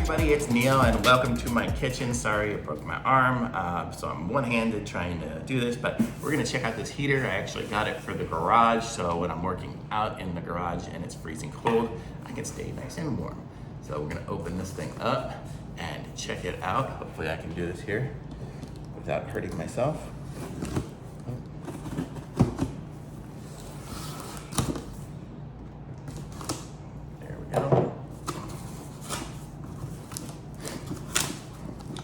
everybody, it's Neil and welcome to my kitchen. Sorry, I broke my arm, so I'm one-handed trying to do this, but we're gonna check out this heater. I actually got it for the garage, so when I'm working out in the garage and it's freezing cold, I can stay nice and warm. So we're gonna open this thing up and check it out. Hopefully I can do this here without hurting myself. There we go.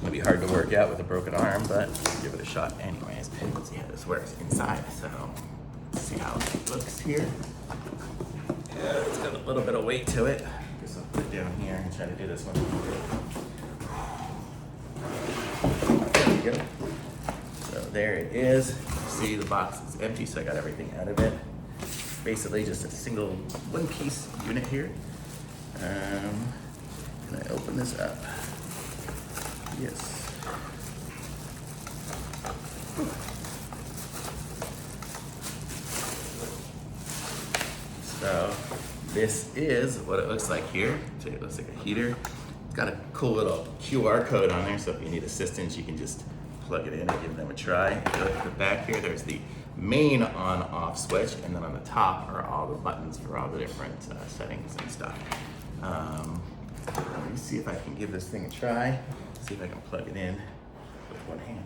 It'll be hard to work out with a broken arm, but give it a shot anyways. Let's see how this works inside. So let's see how it looks here. Yeah, it's got a little bit of weight to it. Guess I'll put it down here and try to do this one. There we go. So there it is. See, the box is empty, so I got everything out of it. Basically just a single one-piece unit here. Can I open this up? Yes. So this is what it looks like here. So it looks like a heater. It's got a cool little QR code on there, so if you need assistance, you can just plug it in and give them a try. If you look at the back here, there's the main on-off switch, and then on the top are all the buttons for all the different settings and stuff. Let me see if I can give this thing a try. See if I can plug it in with one hand.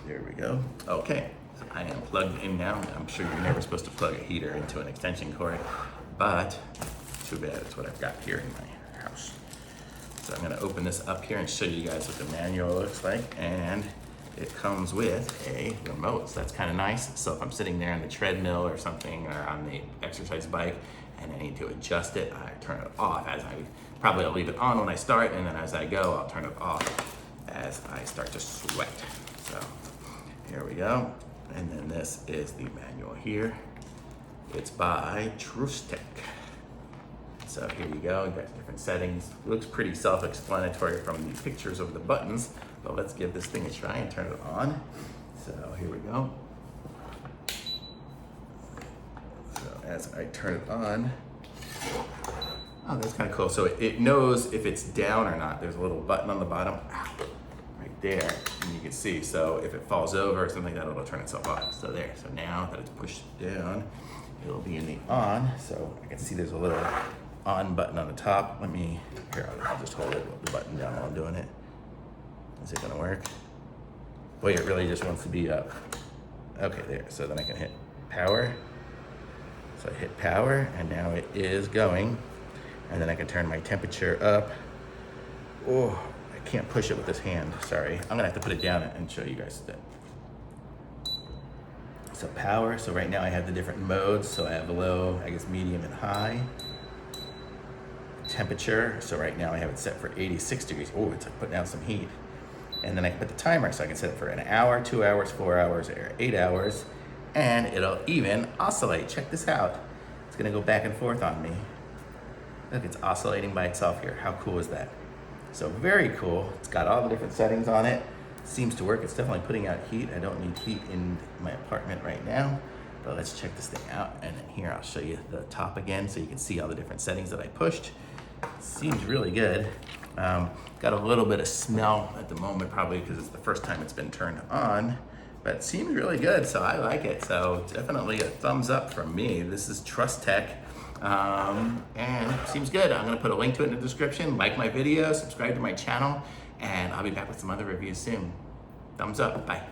There we go. Okay, so I am plugged in now. I'm sure you're never supposed to plug a heater into an extension cord, but too bad, it's what I've got here in my house. So I'm gonna open this up here and show you guys what the manual looks like, and it comes with a remote, so that's kind of nice. So if I'm sitting there on the treadmill or something, or on the exercise bike, and I need to adjust it, I turn it off as I probably I'll leave it on when I start, and then as I go, I'll turn it off as I start to sweat. So here we go. And then this is the manual here. It's by Trustech. So here you go, you got different settings. It looks pretty self-explanatory from the pictures of the buttons, but let's give this thing a try and turn it on. So here we go. So as I turn it on, oh, that's kind of cool. So it knows if it's down or not. There's a little button on the bottom, right there, and you can see. So if it falls over or something like that, it'll turn itself off. So there, so now that it's pushed down, it'll be in the on. So I can see there's a little on button on the top. Let me, here, I'll just hold the button down while I'm doing it. Is it gonna work? Boy, it really just wants to be up. Okay, there, so then I can hit power. So I hit power, and now it is going. And then I can turn my temperature up. Oh, I can't push it with this hand, sorry. I'm gonna have to put it down and show you guys that. So power, so right now I have the different modes. So I have low, I guess medium and high. Temperature, so right now I have it set for 86 degrees. Oh, it's like putting out some heat. And then I can put the timer, so I can set it for an hour, 2 hours, 4 hours, or 8 hours, and it'll even oscillate. Check this out. It's gonna go back and forth on me. Look, it's oscillating by itself here. How cool is that? So very cool. It's got all the different settings on it. Seems to work. It's definitely putting out heat. I don't need heat in my apartment right now, but let's check this thing out. And then here, I'll show you the top again so you can see all the different settings that I pushed. Seems really good. Got a little bit of smell at the moment, probably because it's the first time it's been turned on, but it seems really good, so I like it. So definitely a thumbs up from me. This is Trustech, and seems good. I'm gonna put a link to it in the description. Like my video, subscribe to my channel, and I'll be back with some other reviews soon. Thumbs up, bye.